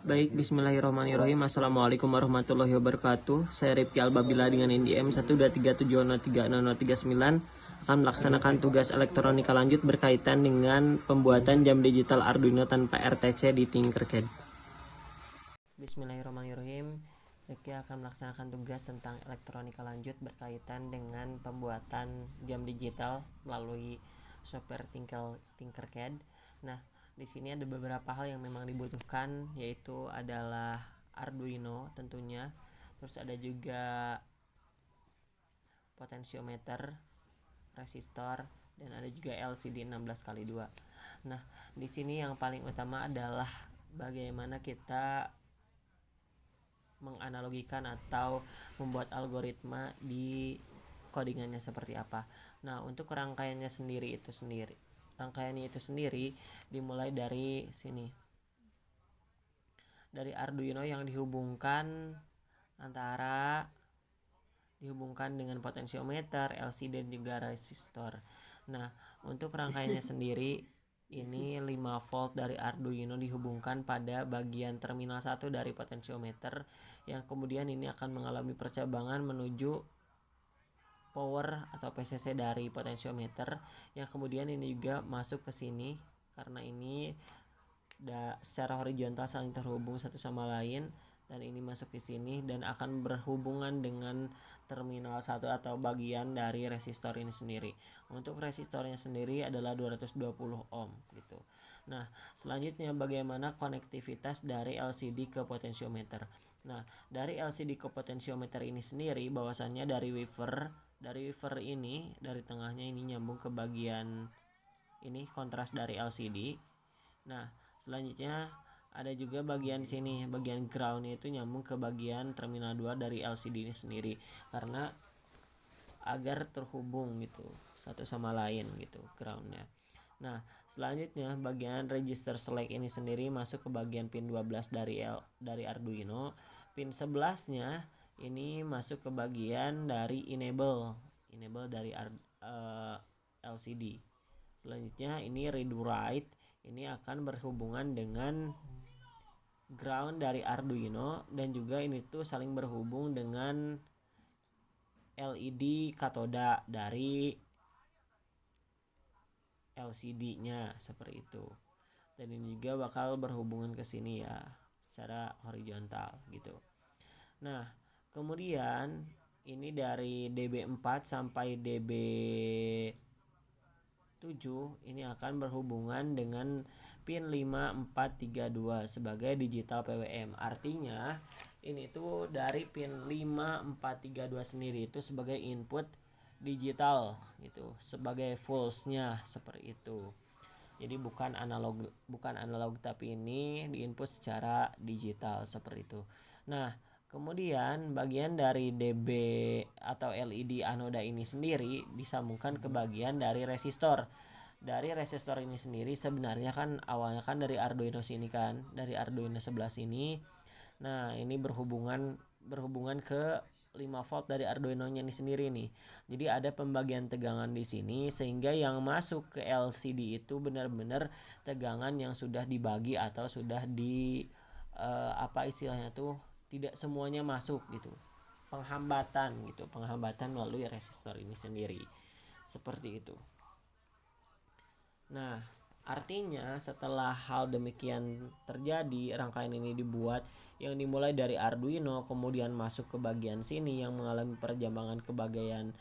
Baik, bismillahirrahmanirrahim. Assalamualaikum warahmatullahi wabarakatuh. Saya Rifki Albabila dengan NDM 123703039 akan melaksanakan tugas elektronika lanjut berkaitan dengan pembuatan jam digital Arduino tanpa RTC di Tinkercad. Bismillahirrahmanirrahim. Rifki akan melaksanakan tugas tentang elektronika lanjut berkaitan dengan pembuatan jam digital melalui software Tinkercad. Nah, di sini ada beberapa hal yang memang dibutuhkan, yaitu adalah Arduino tentunya, terus ada juga potensiometer, resistor, dan ada juga LCD 16x2. Nah, di sini yang paling utama adalah bagaimana kita menganalogikan atau membuat algoritma di codingannya seperti apa. Nah, untuk rangkaiannya itu sendiri dimulai dari sini. Dari Arduino yang dihubungkan dengan potensiometer, LCD dan juga resistor. Nah, untuk rangkaiannya sendiri ini 5 volt dari Arduino dihubungkan pada bagian terminal 1 dari potensiometer, yang kemudian ini akan mengalami percabangan menuju power atau PCC dari potensiometer, yang kemudian ini juga masuk ke sini karena ini secara horizontal saling terhubung satu sama lain, dan ini masuk ke sini dan akan berhubungan dengan terminal 1 atau bagian dari resistor ini sendiri. Untuk resistornya sendiri adalah 220 ohm gitu. Nah, selanjutnya bagaimana konektivitas dari LCD ke potensiometer. Nah, dari LCD ke potensiometer ini sendiri bahwasannya dari wafer ini, dari tengahnya ini nyambung ke bagian ini kontras dari LCD. Nah, selanjutnya ada juga bagian sini, bagian groundnya itu nyambung ke bagian terminal 2 dari LCD ini sendiri, karena agar terhubung gitu satu sama lain gitu groundnya. Nah, selanjutnya bagian register select ini sendiri masuk ke bagian pin 12 dari Arduino. Pin 11-nya ini masuk ke bagian dari enable dari LCD. Selanjutnya ini read write ini akan berhubungan dengan ground dari Arduino, dan juga ini tuh saling berhubung dengan LED katoda dari LCD-nya seperti itu. Dan ini juga bakal berhubungan ke sini ya secara horizontal gitu. Nah, kemudian ini dari DB4 sampai DB7 ini akan berhubungan dengan pin 5432 sebagai digital PWM. Artinya ini tuh dari pin 5432 sendiri itu sebagai input digital gitu, sebagai pulse-nya seperti itu. Jadi bukan analog tapi ini diinput secara digital seperti itu. Nah, kemudian bagian dari DB atau LED anoda ini sendiri disambungkan ke bagian dari resistor. Dari resistor ini sendiri sebenarnya kan awalnya kan dari Arduino sini kan, dari Arduino 11 ini. Nah, ini berhubungan ke 5 volt dari Arduino-nya ini sendiri nih. Jadi ada pembagian tegangan di sini sehingga yang masuk ke LCD itu benar-benar tegangan yang sudah dibagi atau sudah apa istilahnya tuh, tidak semuanya masuk gitu. Penghambatan melalui resistor ini sendiri. Seperti itu. Nah, artinya setelah hal demikian terjadi, rangkaian ini dibuat yang dimulai dari Arduino kemudian masuk ke bagian sini yang mengalami perjambangan ke bagian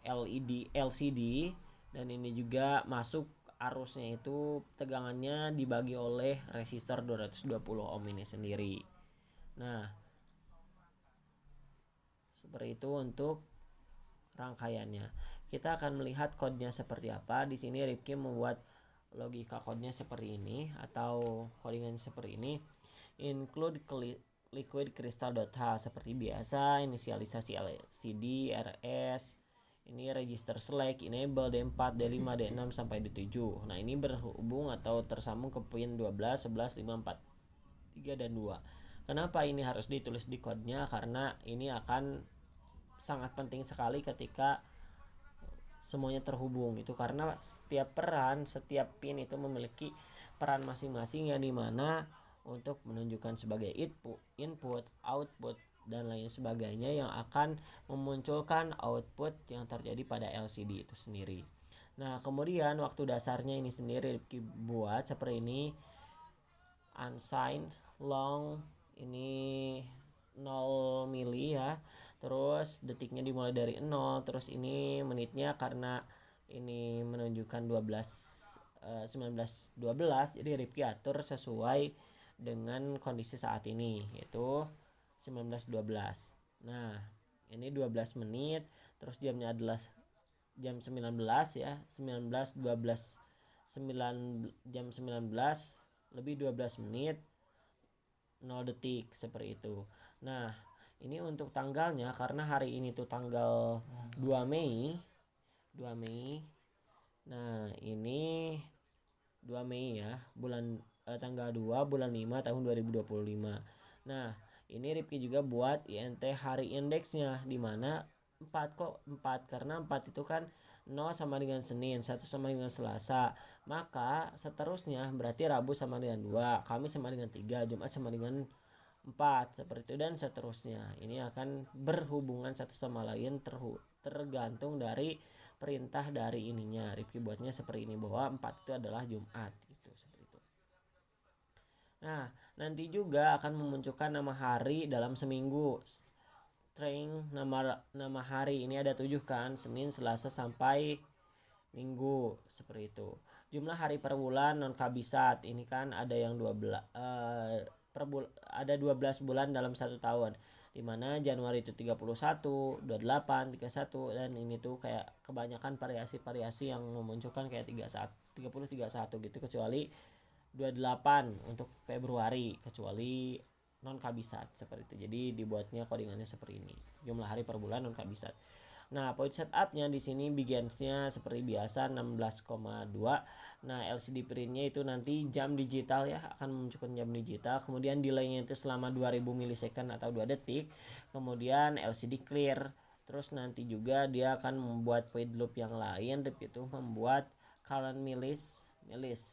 LED LCD, dan ini juga masuk arusnya itu tegangannya dibagi oleh resistor 220 ohm ini sendiri. Nah, seperti itu untuk rangkaiannya. Kita akan melihat kodenya seperti apa. Di sini Rifki membuat logika kodenya seperti ini atau codingan seperti ini. Include liquid crystal.h seperti biasa, inisialisasi LCD, RS, ini register select, enable D4, D5, D6 sampai D7. Nah, ini berhubung atau tersambung ke pin 12, 11, 5, 4, 3 dan 2. Kenapa ini harus ditulis di kodenya? Karena ini akan sangat penting sekali ketika semuanya terhubung itu, karena setiap pin itu memiliki peran masing-masing, yang dimana untuk menunjukkan sebagai input, output dan lain sebagainya yang akan memunculkan output yang terjadi pada LCD itu sendiri. Nah, kemudian waktu dasarnya ini sendiri buat seperti ini, unsigned long ini 0 mili ya. Terus detiknya dimulai dari 0, terus ini menitnya karena ini menunjukkan 19:12, jadi Rifki atur sesuai dengan kondisi saat ini, yaitu 19:12. Nah, ini 12 menit, terus jamnya adalah jam 19 ya, 19:12, 19 lebih 12 menit 0 detik seperti itu. Nah, ini untuk tanggalnya karena hari ini tuh tanggal 2 Mei. Nah, ini 2 Mei ya, tanggal 2 bulan 5 tahun 2025. Nah, ini Rifki juga buat INT hari indeksnya, di mana 4 karena 4 itu kan 0 sama dengan Senin, 1 sama dengan Selasa. Maka seterusnya berarti Rabu sama dengan 2, Kamis sama dengan 3, Jumat sama dengan 4, seperti itu dan seterusnya. Ini akan berhubungan satu sama lain tergantung dari perintah dari ininya. Rifki buatnya seperti ini, bahwa 4 itu adalah Jumat gitu, seperti itu. Nah, nanti juga akan memunculkan nama hari dalam seminggu. String nama hari ini ada 7 kan, Senin, Selasa sampai Minggu, seperti itu. Jumlah hari per bulan non kabisat ini kan ada yang 12 ada 12 bulan dalam satu tahun, dimana Januari itu 31, 28, 31, dan ini tuh kayak kebanyakan variasi-variasi yang memunculkan kayak 31, 30, 31 gitu, kecuali 28 untuk Februari, kecuali non kabisat seperti itu. Jadi dibuatnya codingannya seperti ini, jumlah hari per bulan non kabisat. Nah, point setupnya di sini begins-nya seperti biasa 16,2. Nah, LCD print-nya itu nanti jam digital ya, akan memunculkan jam digital. Kemudian delay-nya itu selama 2000 milisecond atau 2 detik. Kemudian LCD clear. Terus nanti juga dia akan membuat void loop yang lain, itu membuat current milis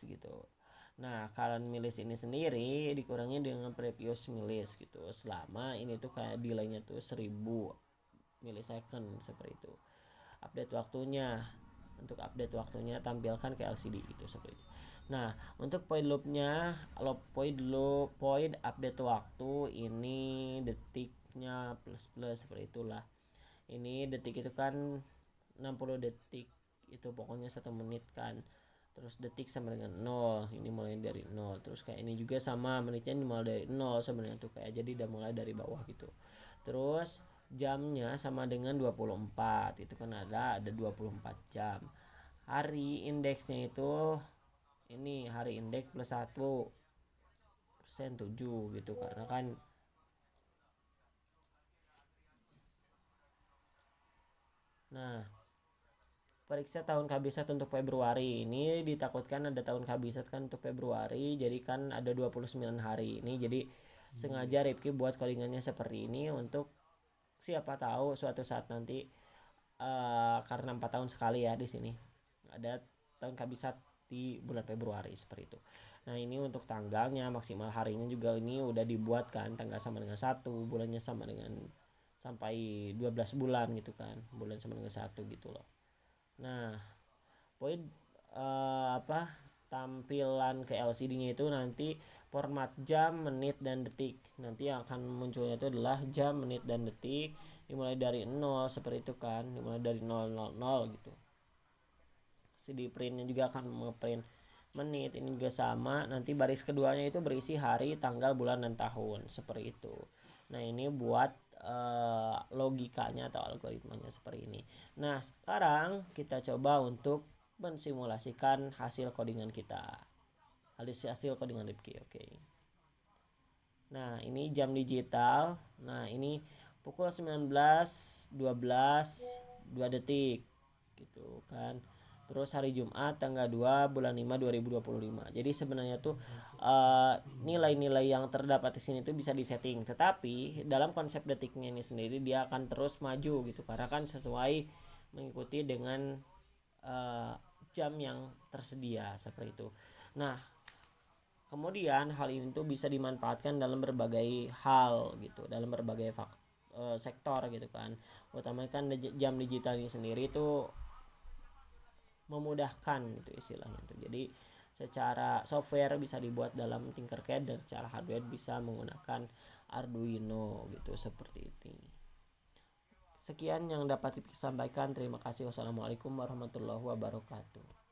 gitu. Nah, current milis ini sendiri dikurangi dengan previous milis gitu. Selama ini tuh kayak delay-nya tuh 1000 milisecond seperti itu. Untuk update waktunya tampilkan ke LCD itu seperti itu. Nah, untuk point loopnya, kalau point update waktu ini detiknya plus seperti itulah. Ini detik itu kan 60 detik, itu pokoknya 1 menit kan. Terus detik sama dengan 0, ini mulai dari 0. Terus kayak ini juga sama, menitnya dimulai dari 0 sebenarnya tuh, kayak jadi udah mulai dari bawah gitu. Terus jamnya sama dengan 24, itu kan ada 24 jam. Hari indeksnya itu ini hari indeks plus 1% 7 gitu, karena kan nah, periksa tahun kabisat untuk Februari. Ini ditakutkan ada tahun kabisat kan untuk Februari, jadi kan ada 29 hari ini. Jadi sengaja Rifki buat codingannya seperti ini untuk siapa tahu suatu saat nanti karena 4 tahun sekali ya di sini ada tahun kabisat di bulan Februari seperti itu. Nah, ini untuk tanggalnya, maksimal harinya juga ini udah dibuatkan, tanggal sama dengan 1, bulannya sama dengan sampai 12 bulan gitu kan, bulan sama dengan 1 gitu loh. Nah, poin tampilan ke LCD-nya itu nanti format jam, menit, dan detik. Nanti yang akan munculnya itu adalah jam, menit, dan detik, dimulai dari 0 seperti itu kan, dimulai dari 000 gitu. CD printnya juga akan ngeprint menit, ini juga sama. Nanti baris keduanya itu berisi hari, tanggal, bulan, dan tahun seperti itu. Nah, ini buat logikanya atau algoritmanya seperti ini. Nah, sekarang kita coba untuk mensimulasikan hasil codingan kita, hasil codingan Rifki. Oke. Nah, ini jam digital. Nah, ini pukul 19:12 2 detik gitu kan. Terus hari Jumat tanggal 2 bulan 5 2025. Jadi sebenarnya tuh nilai-nilai yang terdapat di sini tuh bisa disetting, tetapi dalam konsep detiknya ini sendiri dia akan terus maju gitu, karena kan sesuai mengikuti dengan jam yang tersedia seperti itu. Nah, Kemudian hal ini tuh bisa dimanfaatkan dalam berbagai hal gitu, dalam berbagai sektor gitu kan. Utamanya kan jam digital ini sendiri tuh memudahkan gitu istilahnya tuh. Jadi secara software bisa dibuat dalam Tinkercad dan secara hardware bisa menggunakan Arduino gitu, seperti itu. Sekian yang dapat disampaikan. Terima kasih. Wassalamualaikum warahmatullahi wabarakatuh.